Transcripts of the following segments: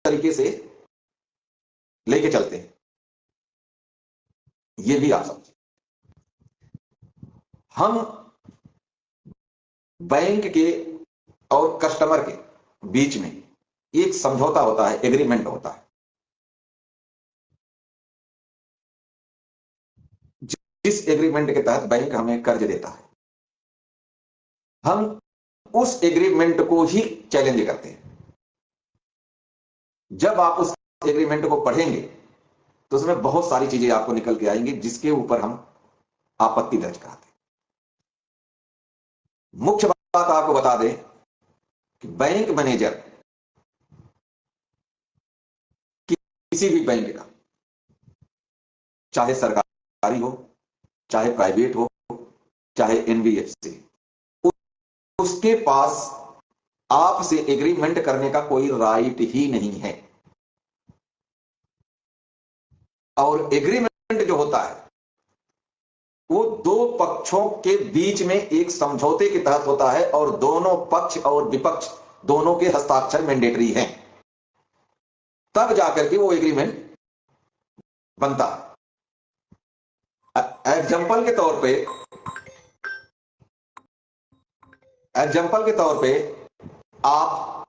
तरीके से लेके चलते हैं, ये भी आप समझिए। हम बैंक के और कस्टमर के बीच में एक समझौता होता है, एग्रीमेंट होता है, जिस एग्रीमेंट के तहत बैंक हमें कर्ज देता है। हम उस एग्रीमेंट को ही चैलेंज करते हैं। जब आप उस एग्रीमेंट को पढ़ेंगे तो उसमें बहुत सारी चीजें आपको निकल के आएंगी जिसके ऊपर हम आपत्ति दर्ज कराते हैं। मुख्य बात आपको बता दें कि बैंक मैनेजर किसी भी बैंक का, चाहे सरकारी हो, चाहे प्राइवेट हो, चाहे एनबीएफसी, उसके पास आपसे एग्रीमेंट करने का कोई राइट ही नहीं है। और एग्रीमेंट जो होता है वो दो पक्षों के बीच में एक समझौते के तहत होता है और दोनों पक्ष और विपक्ष दोनों के हस्ताक्षर मैंडेटरी हैं, तब जाकर के वो एग्रीमेंट बनता है। एग्जाम्पल के तौर पे आप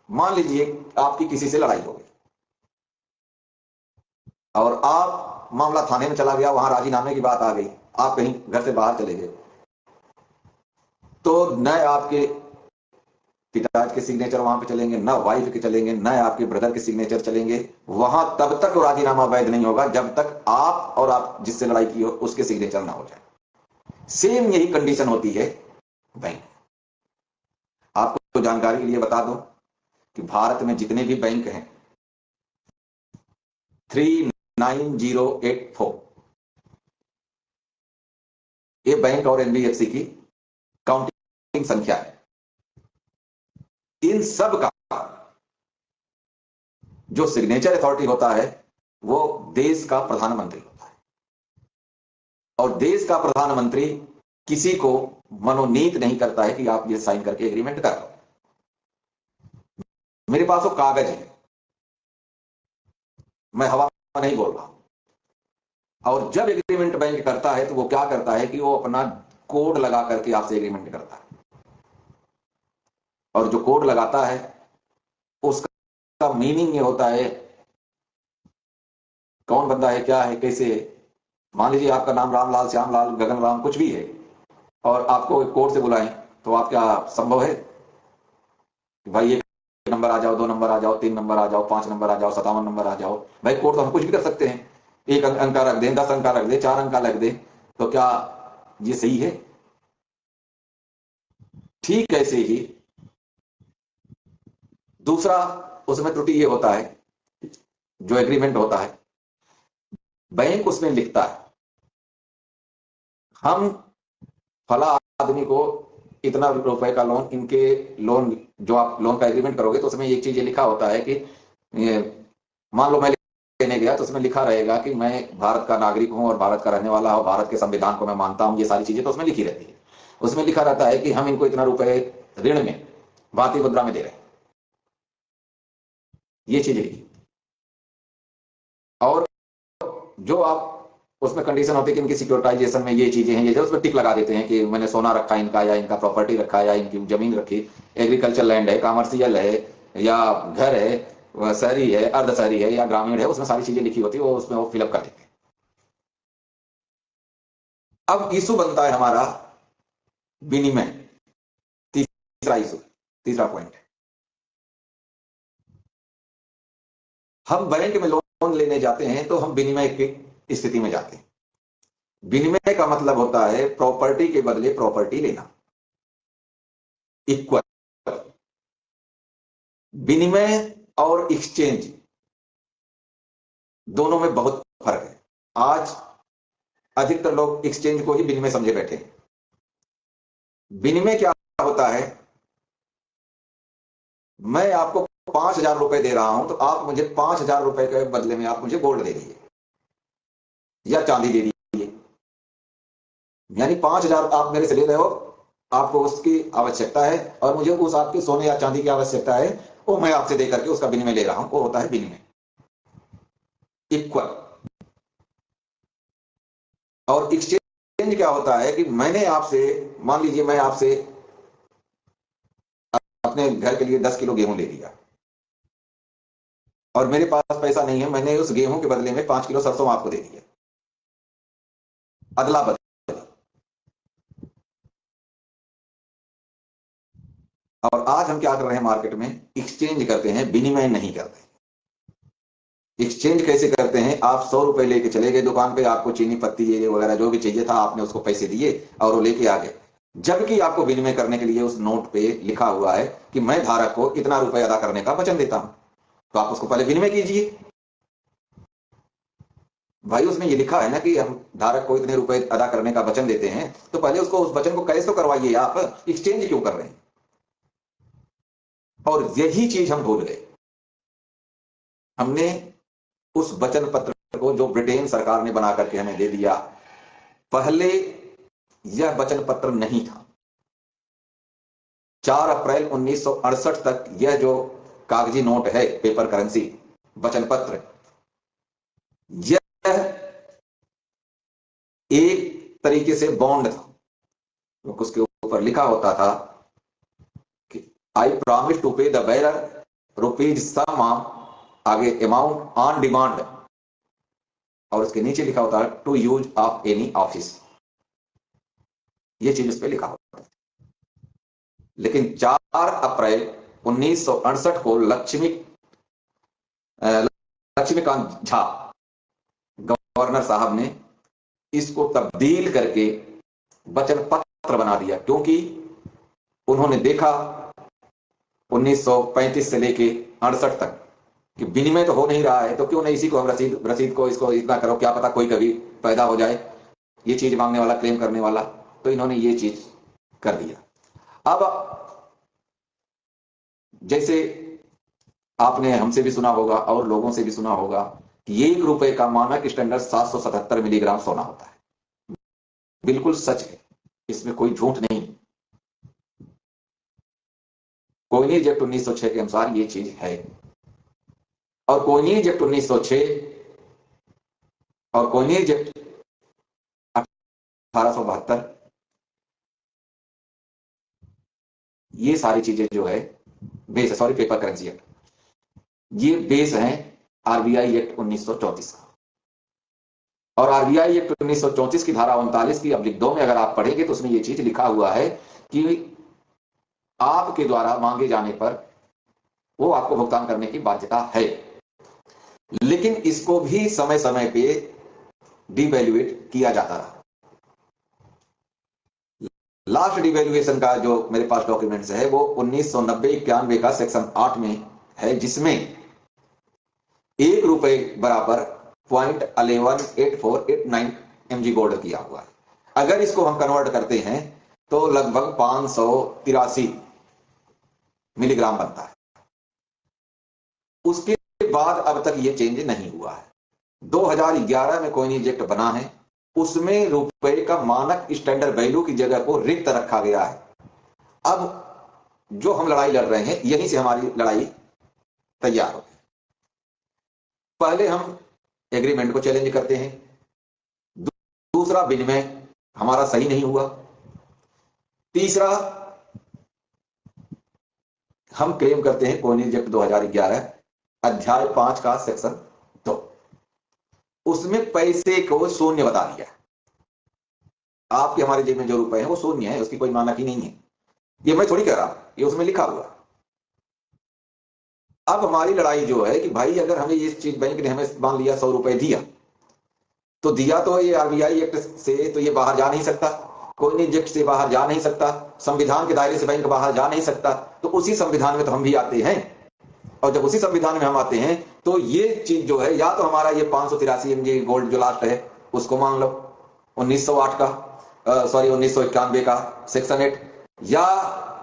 मान लीजिए आपकी किसी से लड़ाई हो गई और आप मामला थाने में चला गया, वहां राजीनामे की बात आ गई, आप कहीं घर से बाहर चले गए, तो न आपके पिताजी के सिग्नेचर वहां पे चलेंगे, न वाइफ के चलेंगे, न आपके ब्रदर के सिग्नेचर चलेंगे। वहां तब तक राजीनामा वैध नहीं होगा जब तक आप और आप जिससे लड़ाई की हो उसके सिग्नेचर ना हो जाए। सेम यही कंडीशन होती है बैंक। आपको जानकारी के लिए बता दूं कि भारत में जितने भी बैंक हैं 39084, ये बैंक और एनबीएफसी की काउंटिंग संख्या है। इन सब का जो सिग्नेचर अथॉरिटी होता है वो देश का प्रधानमंत्री होता है, और देश का प्रधानमंत्री किसी को मनोनीत नहीं करता है कि आप ये साइन करके एग्रीमेंट कर लो। मेरे पास वो कागज है, मैं हवा नहीं बोल रहा हूं। और जब एग्रीमेंट बैंक करता है तो वो क्या करता है कि वो अपना कोड लगा करके आपसे एग्रीमेंट करता है, और जो कोड लगाता है उसका मीनिंग ये होता है कौन बंदा है, क्या है, कैसे है। मान लीजिए आपका नाम रामलाल, श्यामलाल, गगन राम कुछ भी है, और आपको एक कोर्ट से बुलाएं, तो आप क्या संभव है कि भाई एक नंबर आ जाओ, 2 नंबर आ जाओ, 3 नंबर आ जाओ, 5 नंबर आ जाओ, 57 नंबर आ जाओ। भाई कोर्ट तो हम कुछ भी कर सकते हैं, एक अंका रख दें, 10 अंका रख दें, 4 अंका रख दें, तो क्या ये सही है? ठीक ऐसे ही दूसरा उसमें त्रुटि ये होता है, जो एग्रीमेंट होता है बैंक उसमें लिखता है हम फला आदमी को इतना रुपए का लोन, इनके लोन, जो आप लोन का एग्रीमेंट करोगे तो उसमें एक चीज ये लिखा होता है कि मान लो मैं लेने गया तो उसमें लिखा रहेगा कि मैं भारत का नागरिक हूं और भारत का रहने वाला हूं, भारत के संविधान को मैं मानता हूं, ये सारी चीजें तो उसमें लिखी रहती है। उसमें लिखा रहता है कि हम इनको इतना रुपए ऋण में भारतीय मुद्रा में दे रहे हैं, ये चीज लिखी। और जो आप उसमें कंडीशन होती है कि इनकी सिक्योरिटाइजेशन में ये चीजें हैं, ये उसमें टिक लगा देते हैं कि मैंने सोना रखा है इनका, या इनका प्रॉपर्टी रखा है, या इनकी जमीन रखी, एग्रीकल्चर लैंड है, कमर्शियल है, या घर है, शहरी है, अर्ध शहरी है, या ग्रामीण है, उसमें सारी चीजें लिखी होती है, वो उसमें वो फिलअप कर देते हैं। अब इशू बनता है हमारा विनिमय, तीसरा इशू, तीसरा पॉइंट। हम बैंक में लोन लेने जाते हैं तो हम विनिमय की स्थिति में जाते हैं। विनिमय का मतलब होता है प्रॉपर्टी के बदले प्रॉपर्टी लेना, इक्वल। विनिमय और एक्सचेंज दोनों में बहुत फर्क है। आज अधिकतर लोग एक्सचेंज को ही विनिमय समझे बैठे हैं। विनिमय क्या होता है, मैं आपको 5,000 रुपए दे रहा हूं तो आप मुझे 5,000 रुपए के बदले में आप मुझे गोल्ड दे दीजिए या चांदी दे दीजिए। यानी 5,000 आप मेरे से ले रहे हो, आपको उसकी आवश्यकता है और मुझे उस आपके सोने या चांदी की आवश्यकता है, वो मैं आपसे दे करके उसका विनिमय ले रहा हूं, वो होता है विनिमय, इक्वल। और एक्सचेंज क्या होता है कि मैंने आपसे, मान लीजिए मैं आपसे अपने घर के लिए 10 किलो गेहूं ले लिया और मेरे पास पैसा नहीं है, मैंने उस गेहूं के बदले में 5 किलो सरसों आपको दे दिया, अदला बदला। और आज हम क्या कर रहे हैं मार्केट में, एक्सचेंज करते हैं, विनिमय नहीं करते। एक्सचेंज कैसे करते हैं, आप 100 रुपए लेके चले गए दुकान पे, आपको चीनी पत्ती ये वगैरह जो भी चाहिए था, आपने उसको पैसे दिए और वो लेके आ गए, जबकि आपको विनिमय करने के लिए उस नोट पे लिखा हुआ है कि मैं धारक को इतना रुपए अदा करने का वचन देता हूं। तो आप उसको पहले विनिमय कीजिए। भाई उसमें ये लिखा है ना कि हम धारक को इतने रुपए अदा करने का वचन देते हैं, तो पहले उसको उस वचन को कैश तो करवाइए, आप एक्सचेंज क्यों कर रहे हैं? और यही चीज हम भूल गए। हमने उस वचन पत्र को जो ब्रिटेन सरकार ने बना करके हमें दे दिया, पहले यह वचन पत्र नहीं था। 4 अप्रैल 1968 तक यह जो कागजी नोट है, पेपर करेंसी, वचन पत्र, यह एक तरीके से बॉन्ड था। तो उसके ऊपर लिखा होता था कि आई प्रॉमिस टू पे द बेरर रुपीज सम, आगे अमाउंट ऑन डिमांड, और उसके नीचे लिखा होता है to use of any office. यह चीज उस पर लिखा होता है। लेकिन 4 अप्रैल 1968 को लक्ष्मीकांत झा गवर्नर साहब ने इसको तब्दील करके वचन पत्र बना दिया, क्योंकि उन्होंने देखा 1935 से लेके 68 तक कि विनिमय तो हो नहीं रहा है, तो क्यों नहीं इसी को हम रसीद को इसको इतना करो, क्या पता कोई कभी पैदा हो जाए ये चीज मांगने वाला, क्लेम करने वाला। तो इन्होंने ये चीज कर दिया। अब जैसे आपने हमसे भी सुना होगा और लोगों से भी सुना होगा कि 1 रुपए का मानक स्टैंडर्ड 777 मिलीग्राम सोना होता है। बिल्कुल सच है, इसमें कोई झूठ नहीं। कोयनीज एक्ट 1906 के अनुसार ये चीज है। और कोयनीज एक्ट 1906 और कोयनीज एक्ट 1872, ये सारी चीजें जो है base, sorry paper currency act, ये बेस है आरबीआई एक्ट 1934 का। और आरबीआई एक्ट 1934 की धारा 39 की अब्लिक 2 में अगर आप पढ़ेंगे तो उसमें यह चीज लिखा हुआ है कि आपके द्वारा मांगे जाने पर वो आपको भुगतान करने की बाध्यता है, लेकिन इसको भी समय समय पे डिवैल्यूएट किया जाता रहा। लास्ट डिवैल्यूएशन का जो मेरे पास डॉक्यूमेंट्स है वो 1990-91 का सेक्शन 8 में है, जिसमें 1 रुपए बराबर 0.118489 mg गोल्ड किया हुआ है। अगर इसको हम कन्वर्ट करते हैं तो लगभग 583 मिलीग्राम बनता है। उसके बाद अब तक ये चेंज नहीं हुआ है। 2011 में कोयनीज एक्ट बना है, उसमें रुपए का मानक स्टैंडर्ड वैल्यू की जगह को रिक्त रखा गया है। अब जो हम लड़ाई लड़ रहे हैं, यहीं से हमारी लड़ाई तैयार हो। पहले हम एग्रीमेंट को चैलेंज करते हैं, दूसरा विनिमय हमारा सही नहीं हुआ, तीसरा हम क्लेम करते हैं कोयनीज एक्ट 2011 अध्याय 5 का सेक्शन 2, उसमें पैसे को शून्य बता दिया। आपके हमारे जेब में जो रुपए हैं वो शून्य है, उसकी कोई मानक ही नहीं है। ये मैं थोड़ी कह रहा, ये उसमें लिखा हुआ। अब हमारी लड़ाई जो है कि भाई अगर हमें ये चीज बैंक ने हमें मान लिया 100 रुपए दिया, तो दिया तो ये आरबीआई एक्ट से तो ये बाहर जा नहीं सकता, कोयनीज एक्ट से बाहर जा नहीं सकता, संविधान के दायरे से बैंक बाहर जा नहीं सकता, तो उसी संविधान में तो हम भी आते हैं। और जब उसी संविधान में हम आते हैं तो ये चीज जो है, या तो हमारा ये 583 mg गोल्ड जो लास्ट है उसको मान लो 1908 का, सॉरी 1991 का सेक्शन 8, या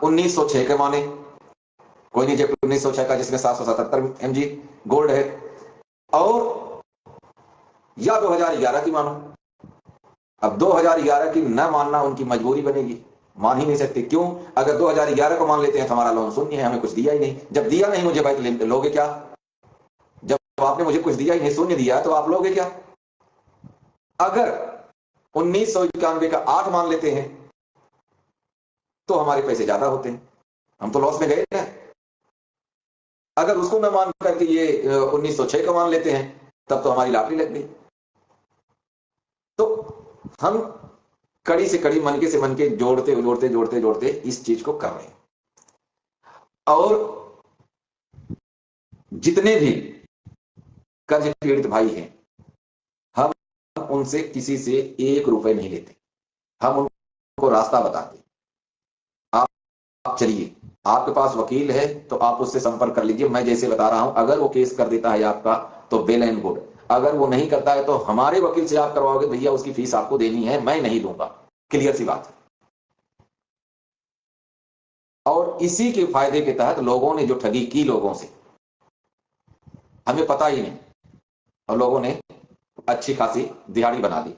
1906 के माने कोयनीज एक्ट 1906 का जिसमें 777 mg गोल्ड है, और या 2011 की मानो। अब 2011 की न मानना उनकी मजबूरी बनेगी, मान ही नहीं सकते। क्यों? अगर 2011 को मान लेते हैं तो हमारा लोन शून्य है, हमें कुछ दिया ही नहीं। जब दिया नहीं मुझे बाइक लोगे क्या? जब आपने मुझे कुछ दिया ही नहीं, शून्य दिया, तो आप लोगे क्या? अगर 1991 का 8 मान लेते हैं तो हमारे पैसे ज्यादा होते हैं, हम तो लॉस में गए ना। अगर उसको न मान करके ये 1906 का मान लेते हैं तब तो हमारी लॉटरी लग गई। तो हम कड़ी से कड़ी, मनके से मनके जोड़ते जोड़ते जोड़ते जोड़ते इस चीज को कर रहे हैं। और जितने भी कर्ज पीड़ित भाई हैं, हम उनसे किसी से 1 रुपए नहीं लेते। हम उनको रास्ता बताते। आप चलिए, आपके पास वकील है तो आप उससे संपर्क कर लीजिए। मैं जैसे बता रहा हूं, अगर वो केस कर देता है आपका तो वेल एंड गुड। अगर वो नहीं करता है तो हमारे वकील से आप करवाओगे, भैया उसकी फीस आपको देनी है, मैं नहीं दूंगा। क्लियर सी बात है। और इसी के फायदे के तहत लोगों ने जो ठगी की लोगों से, हमें पता ही नहीं, और लोगों ने अच्छी खासी दिहाड़ी बना दी।